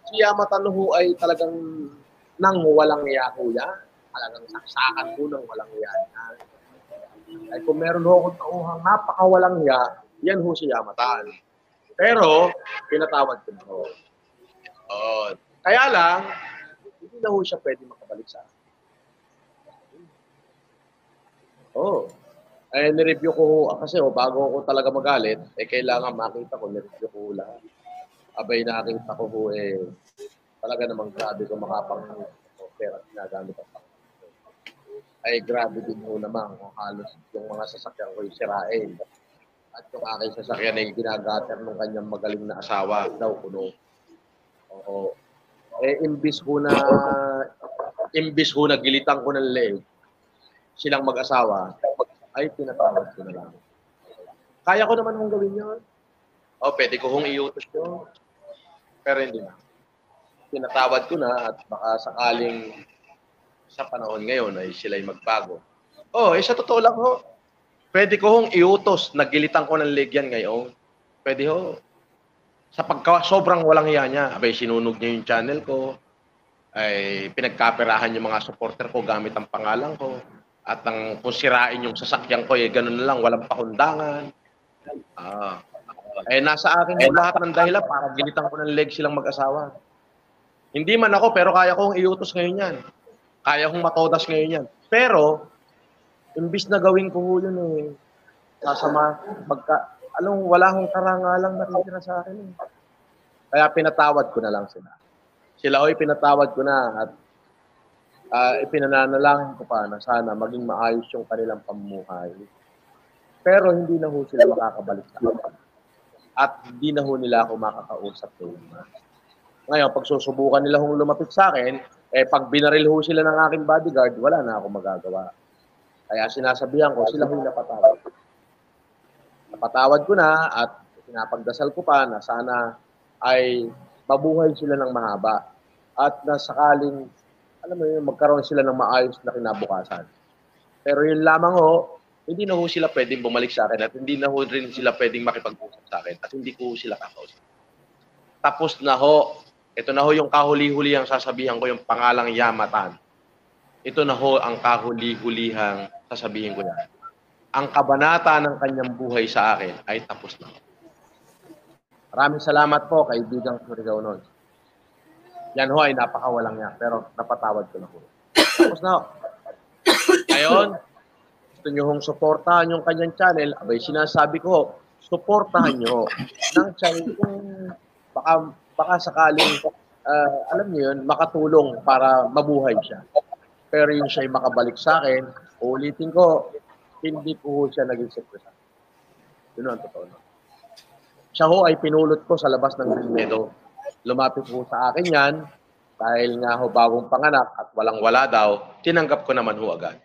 Si Yamatan ho ay talagang nang walang iya ho yan. Talagang saksakan po ng walang iya. Ay kung meron ho akong tauhang napakawalang iya, yan ho si Yamatan. Pero, pinatawad ko na ho. Kaya lang, hindi na ho siya pwede makabalik sa akin. Nireview ko ho, kasi bago ako talaga magalit, kailangan makita ko, nireview ko lahat. Abay nakita ko ho, talaga namang grabe ko makapang pera ginagamit ang ay grabe din ho naman kung halos yung mga sasakyan ko yung sirain. At yung aking sasakyan ay ginagater ng kanyang magaling na asawa daw kuno. Oo. Imbis ho na gilitan ko ng leg, silang mag-asawa, ay pinatawad ko na lang. Kaya ko naman hong gawin yun. Pwede ko hong iutos yun. Pero hindi na. Pinatawad ko na at baka sakaling sa panahon ngayon ay sila'y magbago. Sa totoo lang ho. Pwede ko hong iutos, nagilitan ko ng leg yan ngayon. Pwede ho. Sa sobrang walang hiya niya, abay sinunog niya yung channel ko, ay pinagkaperahan yung mga supporter ko gamit ang pangalan ko, at kung sirain yung sasakyan ko, ganun na lang, walang pakundangan. Nasa akin yung lahat ng dahilan para gilitan ko ng leg silang mag-asawa. Hindi man ako, pero kaya kong iutos ngayon yan. Kaya kong matodas ngayon yan. Pero, imbis na gawin ko yun sasama, wala akong karangalang nakikita sa akin. Kaya pinatawad ko na lang sila. Sila ho'y pinatawad ko na at ipinananalangin ko pa na sana maging maayos yung kanilang pamumuhay. Pero hindi na ho sila makakabalik sa akin. At hindi na ho nila ako makakausap ngayon, pag susubukan nila hong lumapit sa akin, pag binaril ho sila ng aking bodyguard, wala na ako magagawa. Kaya sinasabihan ko, sila ho'y napatawad. Napatawad ko na at pinapagdasal ko pa na sana ay mabuhay sila ng mahaba at na sakaling, magkaroon sila ng maayos na kinabukasan. Pero yun lamang ho, hindi na ho sila pwedeng bumalik sa akin at hindi na ho rin sila pwedeng makipag-usap sa akin at hindi ko sila kakausap. Tapos na ho. Ito na ho yung kahuli-huli ang sasabihan ko, yung pangalang Yamatan. Ito na ho ang kahuli-hulihang sasabihin ko yan. Ang kabanata ng kanyang buhay sa akin ay tapos na. Maraming salamat po, kaibigang Surigao nun. Yan ho ay napakawalang niya, pero napatawad ko na ho. Tapos na ho. Ngayon, gusto nyo hong supportahan yung kanyang channel, abay sinasabi ko, supportahan nyo ng channel kung baka sakaling, alam niyo yun, makatulong para mabuhay siya. Pero yun siya'y makabalik sa akin, ulitin ko, hindi po siya naging sekretar. Yun ang totoo. Siya ho ay pinulot ko sa labas ng Grilmedo. Lumapit po sa akin yan, dahil nga ho bagong panganak at walang-wala daw, tinanggap ko naman ho agad.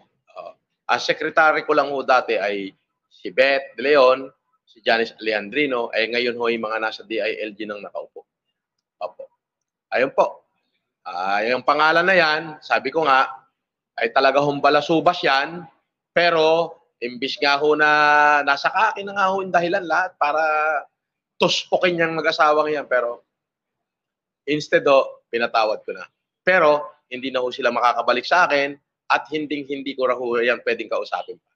As secretary ko lang ho dati ay si Beth De Leon, si Janice Leandrino, ngayon ho yung mga nasa DILG nang nakaupo. Opo. Ayun po. Yung pangalan na yan, sabi ko nga, ay talaga humbalasubas yan, pero imbis nga ho na nasa akin na nga ho yung dahilan lahat para tuspukin niyang mag-asawang yan, pero instead pinatawad ko na. Pero hindi na ho sila makakabalik sa akin at hindi ko raho yan pwedeng kausapin pa.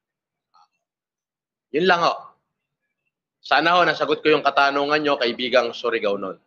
Yun lang ho. Sana ho nasagot ko yung katanungan nyo, kaibigang Surigao nun.